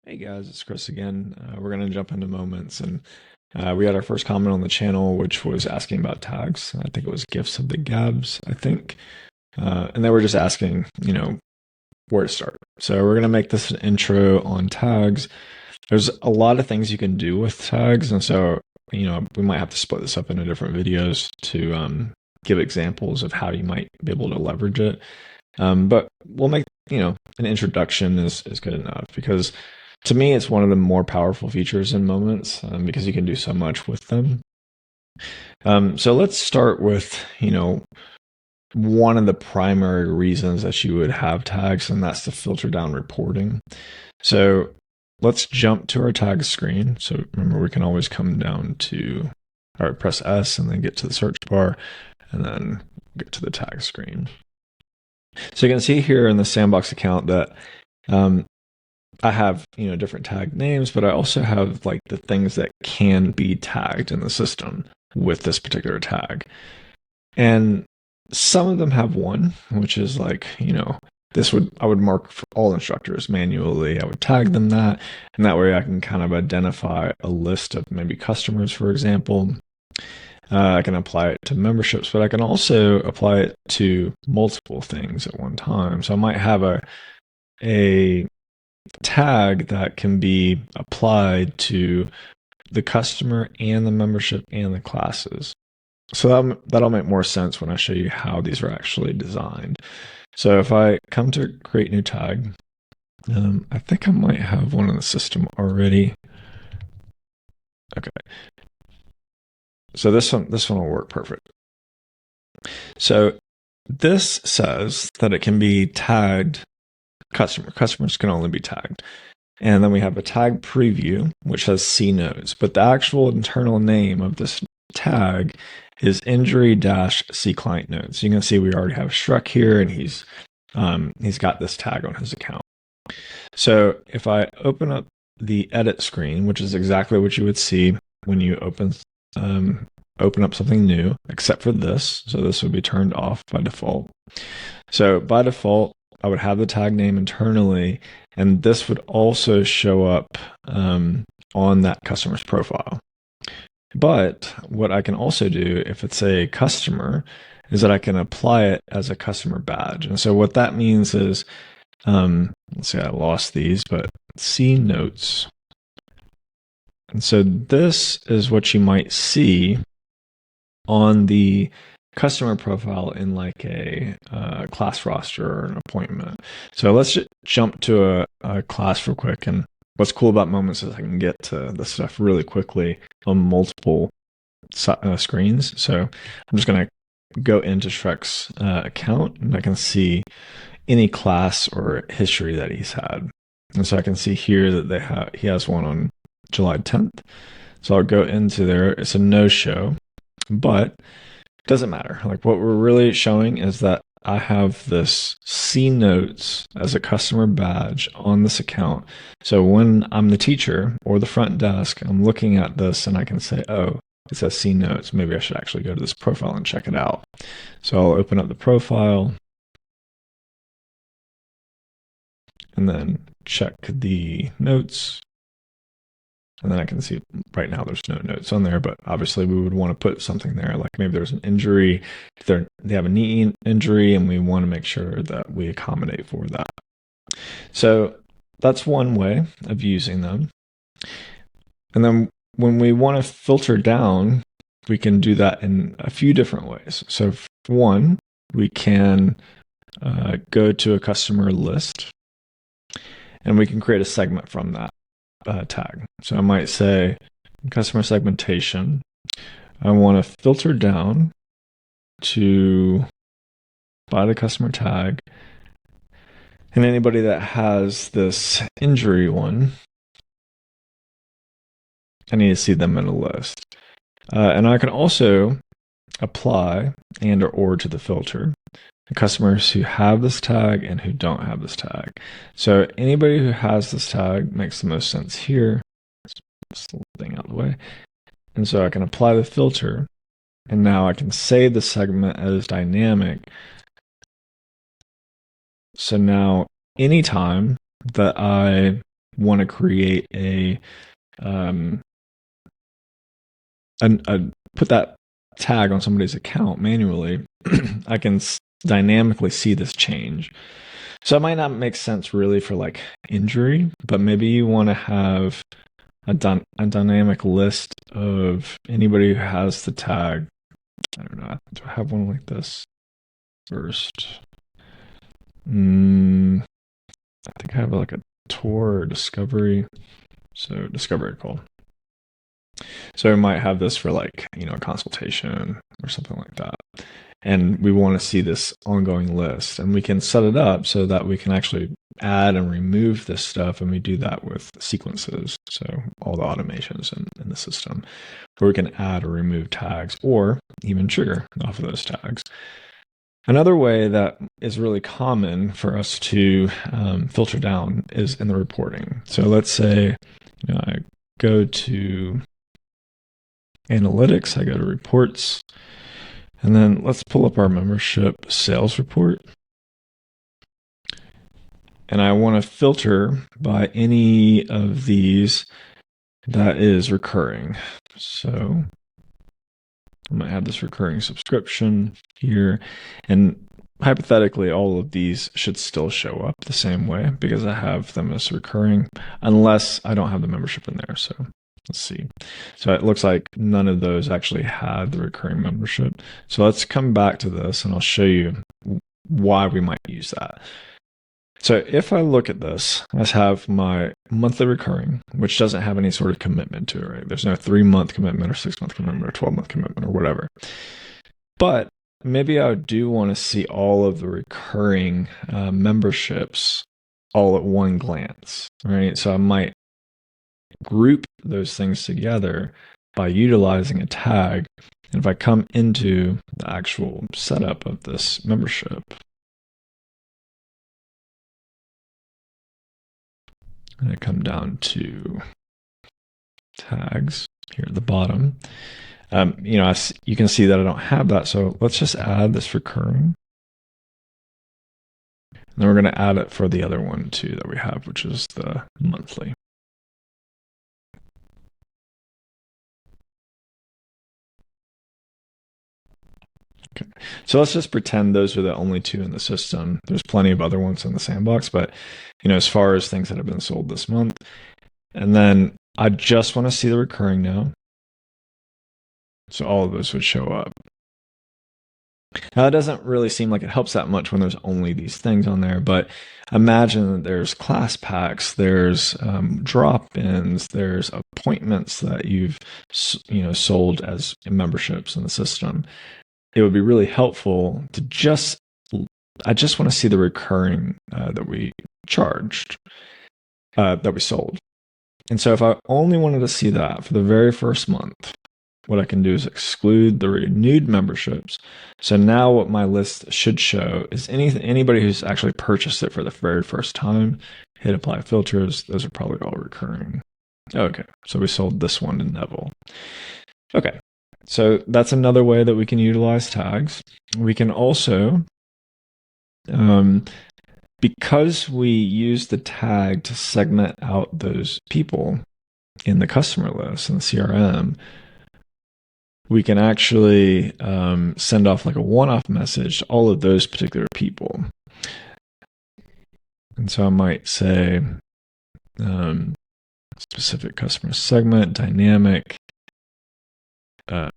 Hey guys, it's Chris again. We're going to jump into Moments, and we had our first comment on the channel, which was asking about tags. I think it was gifts of the Gabs, I think. And they were just asking, where to start. So we're going to make this an intro on tags. There's a lot of things you can do with tags, and so, we might have to split this up into different videos to give examples of how you might be able to leverage it. But we'll make, an introduction is good enough because to me, it's one of the more powerful features in Moments because you can do so much with them. So let's start with, one of the primary reasons that you would have tags, and that's to filter down reporting. So let's jump to our tag screen. So remember, we can always come down to, or press S and then get to the search bar and then get to the tag screen. So you can see here in the Sandbox account that I have, different tag names, but I also have like the things that can be tagged in the system with this particular tag. And some of them have one, which is like, I would mark for all instructors manually. I would tag them that, and that way I can kind of identify a list of maybe customers, for example. I can apply it to memberships, but I can also apply it to multiple things at one time. So I might have a tag that can be applied to the customer and the membership and the classes. So that'll make more sense when I show you how these are actually designed. So if I come to create new tag, I think I might have one in the system already. Okay. So this one will work perfect. So this says that it can be tagged customers can only be tagged. And then we have a tag preview, which has C nodes, but the actual internal name of this tag is injury-C client nodes. So you can see we already have Shrek here, and he's got this tag on his account. So if I open up the edit screen, which is exactly what you would see when you open up something new, except for this. So this would be turned off by default. So by default, I would have the tag name internally, and this would also show up on that customer's profile. But what I can also do if it's a customer is that I can apply it as a customer badge. And so what that means is, let's see, I lost these, but see notes. And so this is what you might see on the customer profile in like a class roster or an appointment. So let's just jump to a class real quick. And what's cool about Moments is I can get to this stuff really quickly on multiple screens. So I'm just going to go into Shrek's account, and I can see any class or history that he's had. And so I can see here that he has one on July 10th. So I'll go into there. It's a no-show, but it doesn't matter. Like, what we're really showing is that I have this C notes as a customer badge on this account. So when I'm the teacher or the front desk, I'm looking at this and I can say, oh, it says C notes. Maybe I should actually go to this profile and check it out. So I'll open up the profile and then check the notes. And then I can see right now there's no notes on there, but obviously we would want to put something there, like maybe there's an injury, they have a knee injury, and we want to make sure that we accommodate for that. So that's one way of using them. And then when we want to filter down, we can do that in a few different ways. So one, we can go to a customer list, and we can create a segment from that tag. So I might say customer segmentation. I want to filter down to by the customer tag, and anybody that has this injury one, I need to see them in a list. And I can also apply and or to the filter the customers who have this tag and who don't have this tag. So anybody who has this tag makes the most sense here. Let's put this thing out of the way. And so I can apply the filter, and now I can save the segment as dynamic. So now anytime that I want to create a put that tag on somebody's account manually, I can dynamically see this change. So it might not make sense really for like injury, but maybe you want to have a dynamic list of anybody who has the tag. I don't know. Do I have one like this first? I think I have like a tour or discovery. So discovery call. So we might have this for like, a consultation or something like that. And we want to see this ongoing list, and we can set it up so that we can actually add and remove this stuff. And we do that with sequences. So all the automations in the system where we can add or remove tags or even trigger off of those tags. Another way that is really common for us to filter down is in the reporting. So let's say I go to analytics, I go to reports, and then let's pull up our membership sales report. And I want to filter by any of these that is recurring. So I'm going to add this recurring subscription here. And hypothetically, all of these should still show up the same way because I have them as recurring, unless I don't have the membership in there. So let's see. So it looks like none of those actually had the recurring membership. So let's come back to this and I'll show you why we might use that. So if I look at this, I have my monthly recurring, which doesn't have any sort of commitment to it, right? There's no 3-month commitment or 6-month commitment or 12-month commitment or whatever. But maybe I do want to see all of the recurring memberships all at one glance, right? So I might group those things together by utilizing a tag. And if I come into the actual setup of this membership, and I come down to tags here at the bottom, you can see that I don't have that. So let's just add this recurring. And then we're going to add it for the other one too that we have, which is the monthly. Okay. So let's just pretend those are the only two in the system. There's plenty of other ones in the sandbox, but as far as things that have been sold this month, and then I just want to see the recurring now. So all of those would show up. Now, it doesn't really seem like it helps that much when there's only these things on there, but imagine that there's class packs, there's drop-ins, there's appointments that you've sold as memberships in the system. It would be really helpful to I just want to see the recurring that we charged, that we sold. And so if I only wanted to see that for the very first month, what I can do is exclude the renewed memberships. So now what my list should show is anybody who's actually purchased it for the very first time, hit apply filters. Those are probably all recurring. Okay, so we sold this one to Neville. Okay, so that's another way that we can utilize tags. We can also, because we use the tag to segment out those people in the customer list in the CRM, we can actually send off like a one-off message to all of those particular people. And so I might say specific customer segment, dynamic.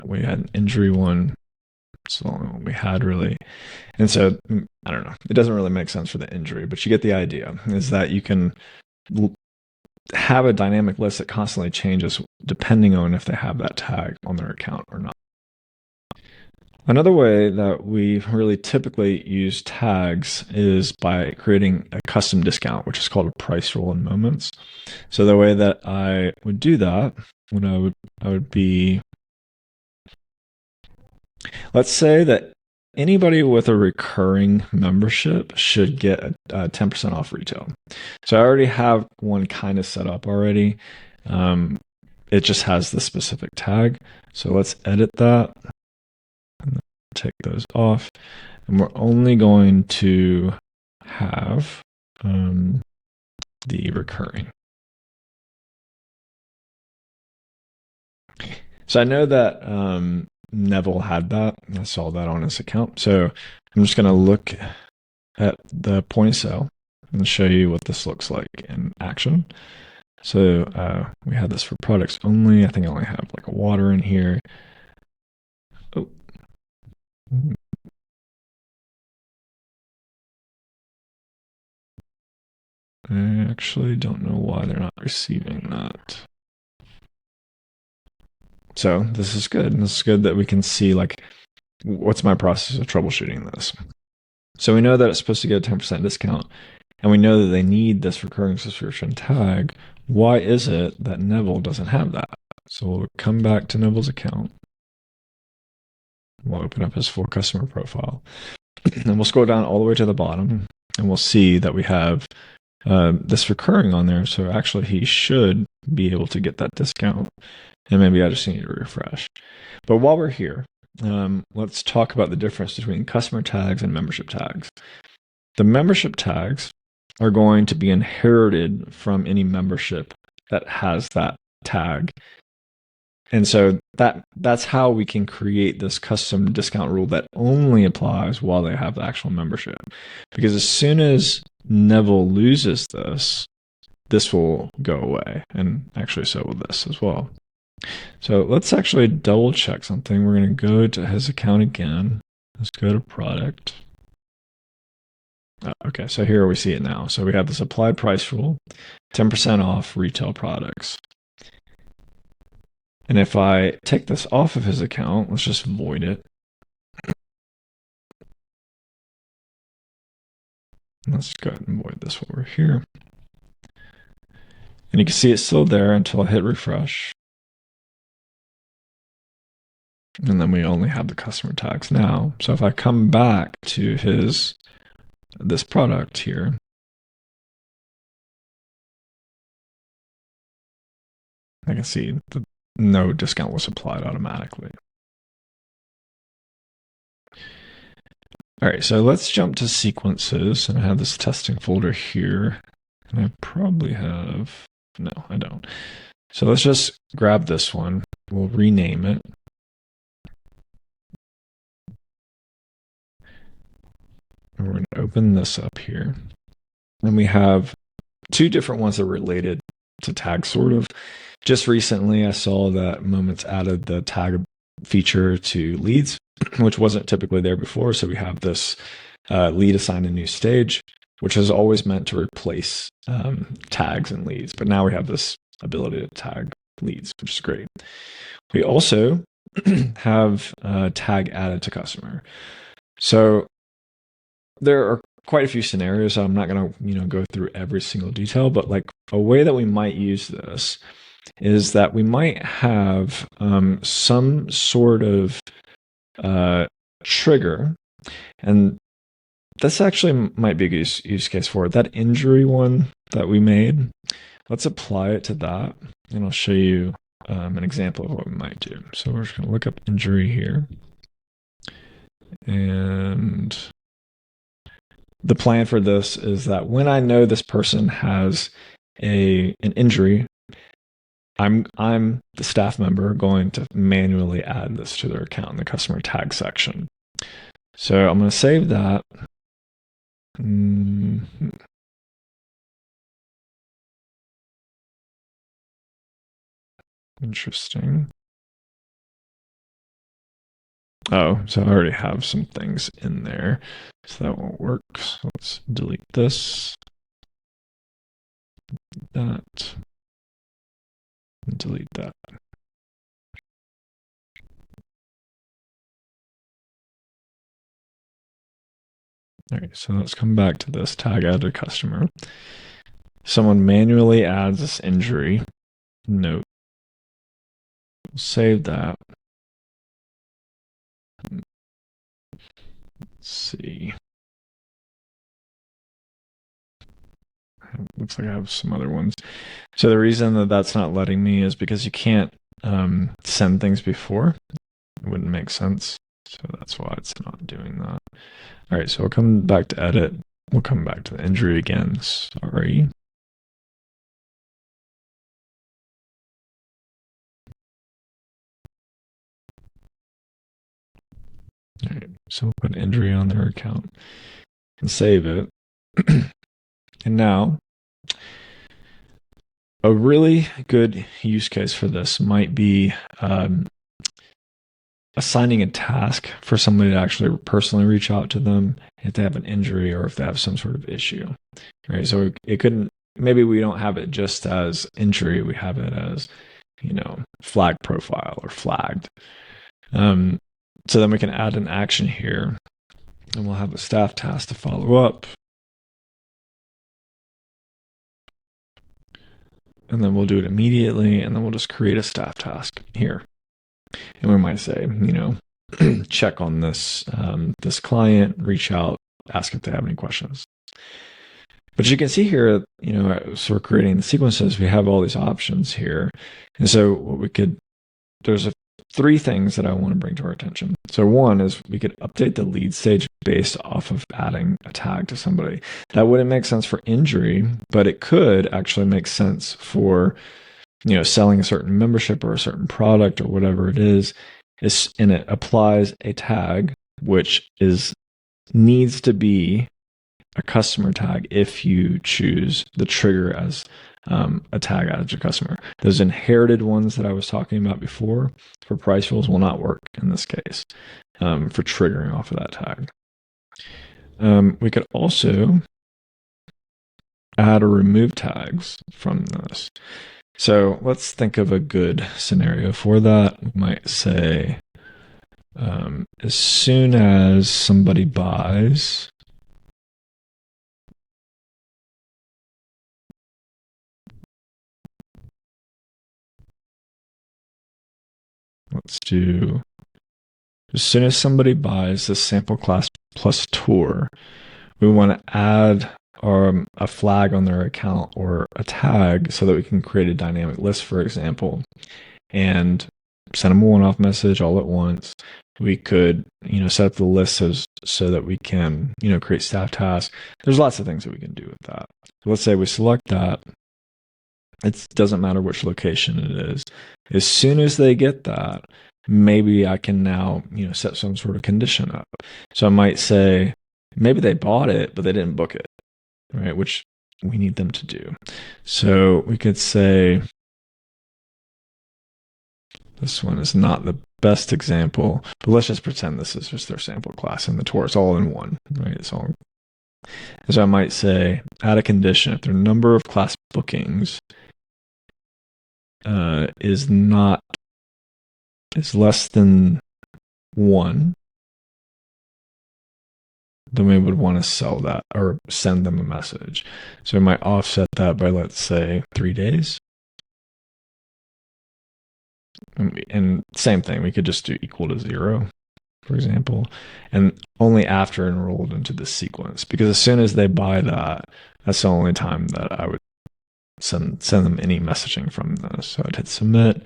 We had an injury one. It's the only one we had really. And so, I don't know. It doesn't really make sense for the injury, but you get the idea, is that you can have a dynamic list that constantly changes depending on if they have that tag on their account or not. Another way that we really typically use tags is by creating a custom discount, which is called a price roll in Momence. So the way that I would do that, when I would be, let's say that anybody with a recurring membership should get a 10% off retail. So I already have one kind of set up already. It just has the specific tag. So let's edit that. And take those off. And we're only going to have the recurring. So I know that Neville had that. I saw that on his account. So I'm just going to look at the point of sale and show you what this looks like in action. So we had this for products only. I think I only have like a water in here. Oh. I actually don't know why they're not receiving that. So this is good. This is good that we can see like what's my process of troubleshooting this. So we know that it's supposed to get a 10% discount, and we know that they need this recurring subscription tag. Why is it that Neville doesn't have that? So we'll come back to Neville's account. We'll open up his full customer profile. And we'll scroll down all the way to the bottom, and we'll see that we have this recurring on there. So actually, he should be able to get that discount. And maybe I just need to refresh. But while we're here, let's talk about the difference between customer tags and membership tags. The membership tags are going to be inherited from any membership that has that tag. And so that's how we can create this custom discount rule that only applies while they have the actual membership. Because as soon as Neville loses this, this will go away. And actually so will this as well. So let's actually double check something. We're going to go to his account again. Let's go to product. Okay, so here we see it now. So we have this applied price rule, 10% off retail products. And if I take this off of his account, let's just void it. Let's go ahead and void this while we're here. And you can see it's still there until I hit refresh. And then we only have the customer tags now. So if I come back to this product here, I can see that no discount was applied automatically. All right, so let's jump to sequences. And I have this testing folder here. And I probably have, no, I don't. So let's just grab this one. We'll rename it. And we're going to open this up here. And we have two different ones that are related to tag, sort of. Just recently, I saw that Momence added the tag feature to leads, which wasn't typically there before. So we have this lead assigned a new stage, which has always meant to replace tags and leads. But now we have this ability to tag leads, which is great. We also have tag added to customer. So there are quite a few scenarios. I'm not going to go through every single detail, but like a way that we might use this is that we might have some sort of trigger, and this actually might be a good use case for it. That injury one that we made, let's apply it to that, and I'll show you an example of what we might do. So we're just going to look up injury here, and the plan for this is that when I know this person has an injury, I'm the staff member going to manually add this to their account in the customer tag section. So I'm going to save that. Interesting. Oh, so I already have some things in there, so that won't work. So let's delete this, that, and delete that. All right, so let's come back to this tag added customer. Someone manually adds this injury note. Save that. Let's see. Looks like I have some other ones. So the reason that that's not letting me is because you can't send things before. It wouldn't make sense. So that's why it's not doing that. All right, so we'll come back to edit. We'll come back to the injury again. Sorry. All right, so we'll put injury on their account and save it. And now, a really good use case for this might be assigning a task for somebody to actually personally reach out to them if they have an injury or if they have some sort of issue. Right. So it couldn't, maybe we don't have it just as injury, we have it as, flag profile or flagged. So then we can add an action here and we'll have a staff task to follow up. And then we'll do it immediately. And then we'll just create a staff task here. And we might say, check on this, this client, reach out, ask if they have any questions. But you can see here, so we're creating the sequences, we have all these options here. And so what we could, there's three things that I want to bring to our attention. So one is we could update the lead stage based off of adding a tag to somebody. That wouldn't make sense for injury, but it could actually make sense for, selling a certain membership or a certain product or whatever it is, and it applies a tag, which needs to be a customer tag if you choose the trigger as a tag added to customer. Those inherited ones that I was talking about before for price rules will not work in this case for triggering off of that tag. We could also add or remove tags from this. So let's think of a good scenario for that. We might say, as soon as somebody buys, let's do, as soon as somebody buys this sample class plus tour, we want to add a flag on their account or a tag so that we can create a dynamic list, for example, and send them a one-off message all at once. We could, set up the list so that we can, create staff tasks. There's lots of things that we can do with that. So let's say we select that. It doesn't matter which location it is. As soon as they get that, maybe I can now, set some sort of condition up. So I might say, maybe they bought it, but they didn't book it, right? Which we need them to do. So we could say, this one is not the best example, but let's just pretend this is just their sample class in the tour. It's all in one, right? It's all. So I might say, add a condition if their number of class bookings is less than 1, then we would want to sell that or send them a message. So we might offset that by, let's say, 3 days. And same thing, we could just do equal to 0, for example, and only after enrolled into the sequence, because as soon as they buy that, that's the only time that I would send them any messaging from this. So I'd hit submit.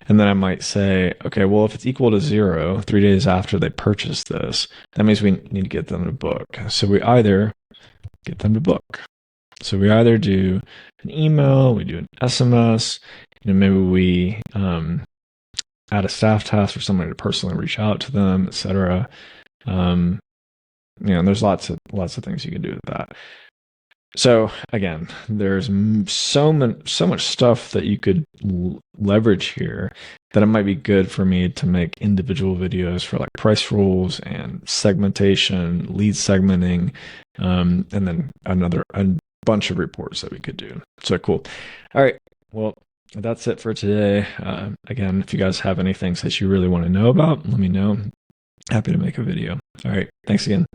And then I might say, okay, well, if it's equal to 0, 3 days after they purchase this, that means we need to get them to book. So we either get them to book. So we either do an email, we do an SMS, maybe we add a staff task for somebody to personally reach out to them, etc. There's lots of things you can do with that. So again, there's so much stuff that you could leverage here that it might be good for me to make individual videos for like price rules and segmentation, lead segmenting, and then a bunch of reports that we could do. So cool. All right. Well, that's it for today. Again, if you guys have any things that you really want to know about, let me know. Happy to make a video. All right. Thanks again.